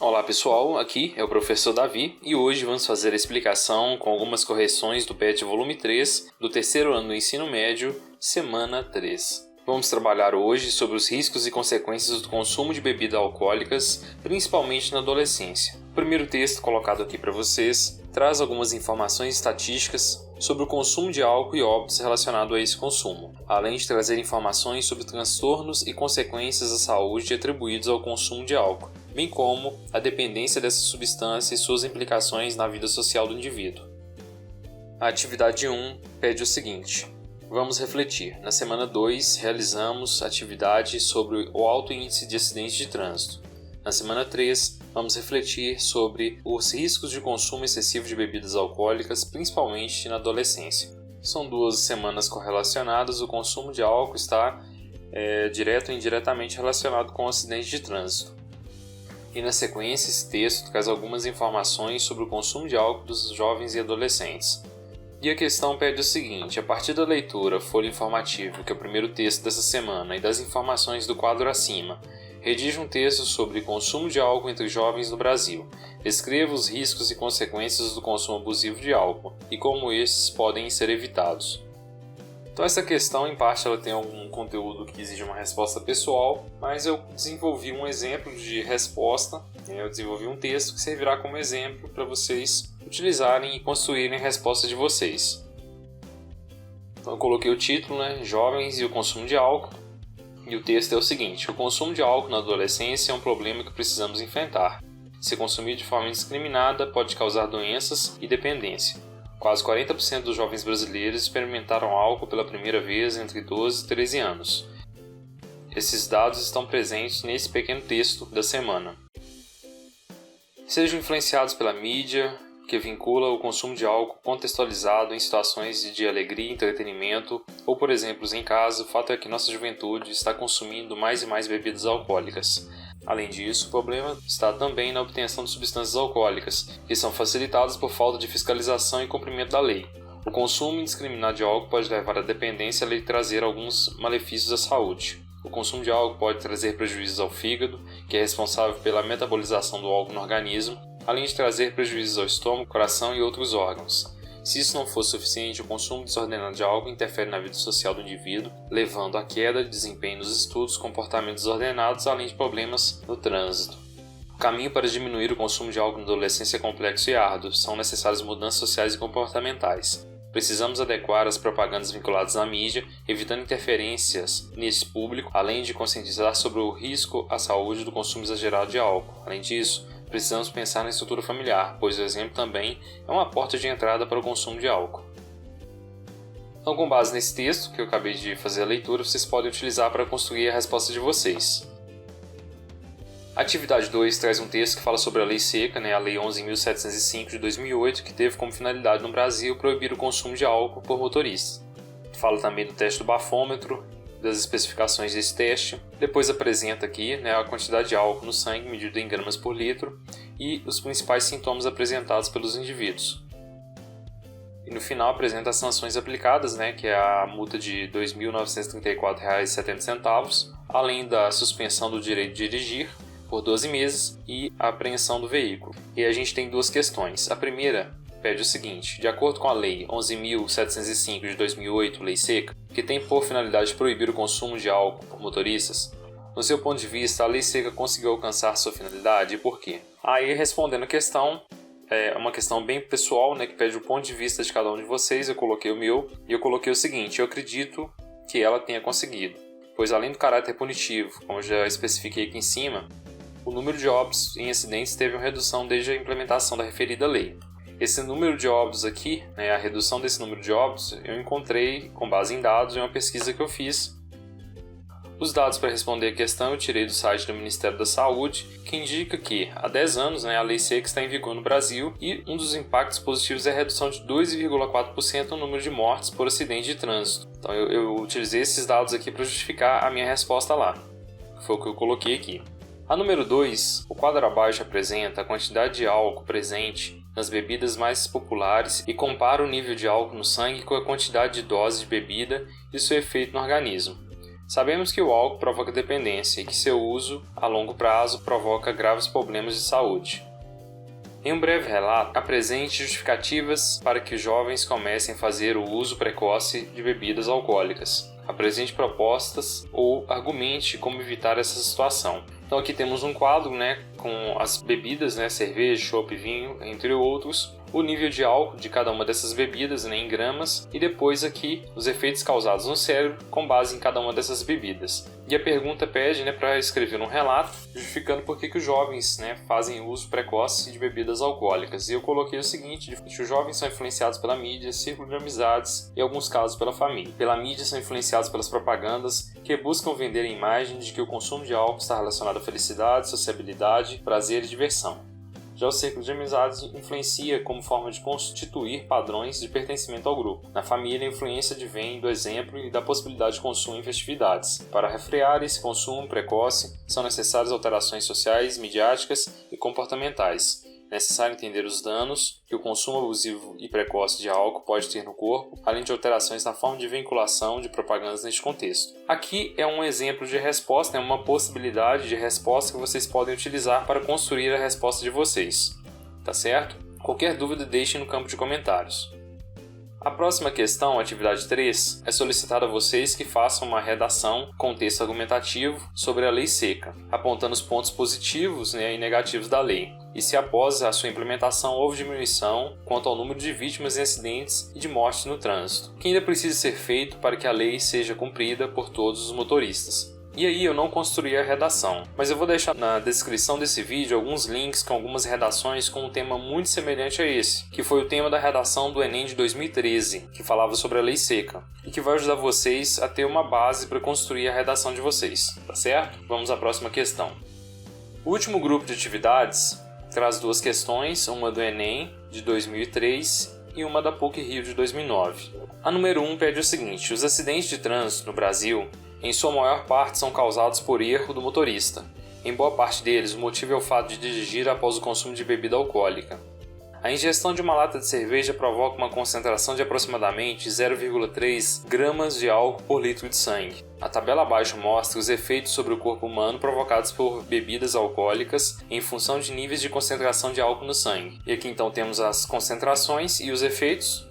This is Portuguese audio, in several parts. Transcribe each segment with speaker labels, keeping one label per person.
Speaker 1: Olá pessoal, aqui é o professor Davi e hoje vamos fazer a explicação com algumas correções do PET volume 3 do terceiro ano do ensino médio, semana 3. Vamos trabalhar hoje sobre os riscos e consequências do consumo de bebidas alcoólicas, principalmente na adolescência. O primeiro texto colocado aqui para vocês traz algumas informações estatísticas sobre o consumo de álcool e óbitos relacionados a esse consumo, além de trazer informações sobre transtornos e consequências à saúde atribuídos ao consumo de álcool, bem como a dependência dessa substância e suas implicações na vida social do indivíduo. A atividade 1 pede o seguinte: vamos refletir. Na semana 2, realizamos atividade sobre o alto índice de acidentes de trânsito. Na semana 3, vamos refletir sobre os riscos de consumo excessivo de bebidas alcoólicas, principalmente na adolescência. São 2 semanas correlacionadas, o consumo de álcool está direto ou indiretamente relacionado com o acidente de trânsito. E na sequência, esse texto traz algumas informações sobre o consumo de álcool dos jovens e adolescentes. E a questão pede o seguinte: a partir da leitura, folha informativa, que é o primeiro texto dessa semana, e das informações do quadro acima, redija um texto sobre consumo de álcool entre jovens no Brasil. Descreva os riscos e consequências do consumo abusivo de álcool e como estes podem ser evitados. Então essa questão, em parte, ela tem algum conteúdo que exige uma resposta pessoal, mas eu desenvolvi um exemplo de resposta, eu desenvolvi um texto que servirá como exemplo para vocês utilizarem e construírem a resposta de vocês. Então eu coloquei o título, Jovens e o consumo de álcool, e o texto é o seguinte: o consumo de álcool na adolescência é um problema que precisamos enfrentar. Se consumir de forma indiscriminada, pode causar doenças e dependência. Quase 40% dos jovens brasileiros experimentaram álcool pela primeira vez entre 12 e 13 anos. Esses dados estão presentes nesse pequeno texto da semana. Sejam influenciados pela mídia, que vincula o consumo de álcool contextualizado em situações de alegria e entretenimento, ou, por exemplo, em casa, o fato é que nossa juventude está consumindo mais e mais bebidas alcoólicas. Além disso, o problema está também na obtenção de substâncias alcoólicas, que são facilitadas por falta de fiscalização e cumprimento da lei. O consumo indiscriminado de álcool pode levar à dependência, além de trazer alguns malefícios à saúde. O consumo de álcool pode trazer prejuízos ao fígado, que é responsável pela metabolização do álcool no organismo, além de trazer prejuízos ao estômago, coração e outros órgãos. Se isso não for suficiente, o consumo desordenado de álcool interfere na vida social do indivíduo, levando à queda de desempenho nos estudos, comportamentos desordenados, além de problemas no trânsito. O caminho para diminuir o consumo de álcool na adolescência é complexo e árduo. São necessárias mudanças sociais e comportamentais. Precisamos adequar as propagandas vinculadas à mídia, evitando interferências nesse público, além de conscientizar sobre o risco à saúde do consumo exagerado de álcool. Além disso, precisamos pensar na estrutura familiar, pois o exemplo também é uma porta de entrada para o consumo de álcool. Então, com base nesse texto, que eu acabei de fazer a leitura, vocês podem utilizar para construir a resposta de vocês. A atividade 2 traz um texto que fala sobre a Lei Seca, a Lei 11.705 de 2008, que teve como finalidade no Brasil proibir o consumo de álcool por motoristas. Fala também do teste do bafômetro, das especificações desse teste. Depois apresenta aqui a quantidade de álcool no sangue medida em gramas por litro e os principais sintomas apresentados pelos indivíduos. E no final apresenta as sanções aplicadas, que é a multa de R$ 2.934,70, além da suspensão do direito de dirigir por 12 meses e a apreensão do veículo. E a gente tem 2 questões. A primeira pede o seguinte: de acordo com a Lei 11.705 de 2008, Lei Seca, que tem por finalidade proibir o consumo de álcool por motoristas, no seu ponto de vista, a Lei Seca conseguiu alcançar sua finalidade e por quê? Aí, respondendo a questão, é uma questão bem pessoal, que pede o ponto de vista de cada um de vocês. Eu coloquei o meu e eu coloquei o seguinte: eu acredito que ela tenha conseguido, pois além do caráter punitivo, como eu já especifiquei aqui em cima, o número de óbitos em acidentes teve uma redução desde a implementação da referida lei. Esse número de óbitos aqui, a redução desse número de óbitos, eu encontrei com base em dados em uma pesquisa que eu fiz. Os dados para responder a questão eu tirei do site do Ministério da Saúde, que indica que há 10 anos a Lei Seca está em vigor no Brasil e um dos impactos positivos é a redução de 2,4% no número de mortes por acidente de trânsito. Então eu utilizei esses dados aqui para justificar a minha resposta lá. Foi o que eu coloquei aqui. A número 2, o quadro abaixo apresenta a quantidade de álcool presente nas bebidas mais populares e compara o nível de álcool no sangue com a quantidade de dose de bebida e seu efeito no organismo. Sabemos que o álcool provoca dependência e que seu uso a longo prazo provoca graves problemas de saúde. Em um breve relato, apresente justificativas para que os jovens comecem a fazer o uso precoce de bebidas alcoólicas. Apresente propostas ou argumente como evitar essa situação. Então aqui temos um quadro, com as bebidas, cerveja, chopp, vinho, entre outros, o nível de álcool de cada uma dessas bebidas, em gramas, e depois aqui os efeitos causados no cérebro com base em cada uma dessas bebidas. E a pergunta pede para escrever um relato justificando por que os jovens fazem uso precoce de bebidas alcoólicas. E eu coloquei o seguinte: que os jovens são influenciados pela mídia, círculo de amizades e, em alguns casos, pela família. Pela mídia, são influenciados pelas propagandas que buscam vender a imagem de que o consumo de álcool está relacionado à felicidade, sociabilidade, prazer e diversão. Já o círculo de amizades influencia como forma de constituir padrões de pertencimento ao grupo. Na família, a influência advém do exemplo e da possibilidade de consumo em festividades. Para refrear esse consumo precoce, são necessárias alterações sociais, midiáticas e comportamentais. É necessário entender os danos que o consumo abusivo e precoce de álcool pode ter no corpo, além de alterações na forma de vinculação de propagandas neste contexto. Aqui é um exemplo de resposta, uma possibilidade de resposta que vocês podem utilizar para construir a resposta de vocês. Tá certo? Qualquer dúvida deixem no campo de comentários. A próxima questão, atividade 3, é solicitada a vocês que façam uma redação com texto argumentativo sobre a lei seca, apontando os pontos positivos e negativos da lei, e se após a sua implementação houve diminuição quanto ao número de vítimas em acidentes e de mortes no trânsito, o que ainda precisa ser feito para que a lei seja cumprida por todos os motoristas. E aí eu não construí a redação, mas eu vou deixar na descrição desse vídeo alguns links com algumas redações com um tema muito semelhante a esse, que foi o tema da redação do Enem de 2013, que falava sobre a lei seca, e que vai ajudar vocês a ter uma base para construir a redação de vocês, tá certo? Vamos à próxima questão. O último grupo de atividades traz duas questões, uma do Enem de 2003 e uma da PUC-Rio de 2009. A número 1 pede o seguinte: os acidentes de trânsito no Brasil em sua maior parte são causados por erro do motorista. Em boa parte deles, o motivo é o fato de dirigir após o consumo de bebida alcoólica. A ingestão de uma lata de cerveja provoca uma concentração de aproximadamente 0,3 gramas de álcool por litro de sangue. A tabela abaixo mostra os efeitos sobre o corpo humano provocados por bebidas alcoólicas em função de níveis de concentração de álcool no sangue. E aqui então temos as concentrações e os efeitos.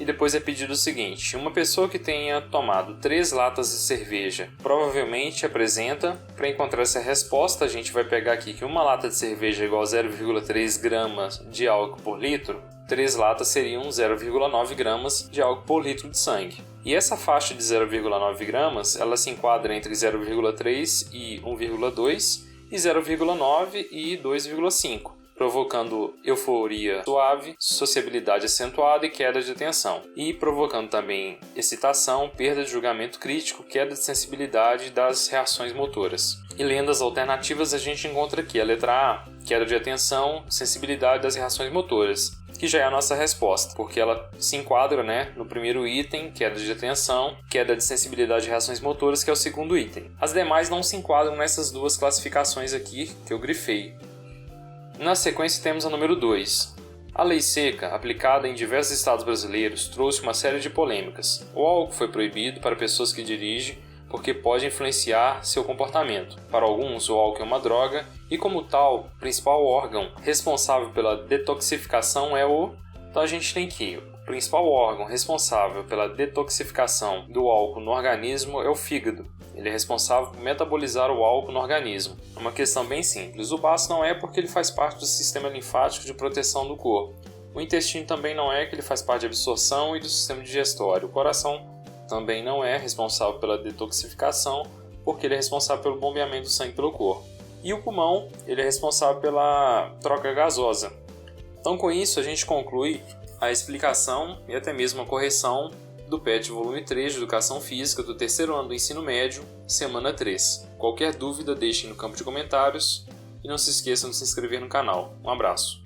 Speaker 1: E depois é pedido o seguinte: uma pessoa que tenha tomado 3 latas de cerveja provavelmente apresenta, para encontrar essa resposta, a gente vai pegar aqui que uma lata de cerveja é igual a 0,3 gramas de álcool por litro, 3 latas seriam 0,9 gramas de álcool por litro de sangue. E essa faixa de 0,9 gramas, ela se enquadra entre 0,3 e 1,2 e 0,9 e 2,5. Provocando euforia suave, sociabilidade acentuada e queda de atenção. E provocando também excitação, perda de julgamento crítico, queda de sensibilidade das reações motoras. E lendo as alternativas, a gente encontra aqui a letra A, queda de atenção, sensibilidade das reações motoras, que já é a nossa resposta, porque ela se enquadra no primeiro item, queda de atenção, queda de sensibilidade e reações motoras, que é o segundo item. As demais não se enquadram nessas duas classificações aqui que eu grifei. Na sequência temos a número 2. A lei seca, aplicada em diversos estados brasileiros, trouxe uma série de polêmicas. O álcool foi proibido para pessoas que dirigem porque pode influenciar seu comportamento. Para alguns, o álcool é uma droga e, como tal, o principal órgão responsável pela detoxificação é o... Então a gente tem que o principal órgão responsável pela detoxificação do álcool no organismo é o fígado. Ele é responsável por metabolizar o álcool no organismo. É uma questão bem simples. O baço não é porque ele faz parte do sistema linfático de proteção do corpo. O intestino também não é, que ele faz parte de absorção e do sistema digestório. O coração também não é responsável pela detoxificação, porque ele é responsável pelo bombeamento do sangue pelo corpo. E o pulmão, ele é responsável pela troca gasosa. Então, com isso, a gente conclui a explicação e até mesmo a correção do PET volume 3 de Educação Física do terceiro ano do ensino médio, semana 3. Qualquer dúvida deixem no campo de comentários e não se esqueçam de se inscrever no canal. Um abraço.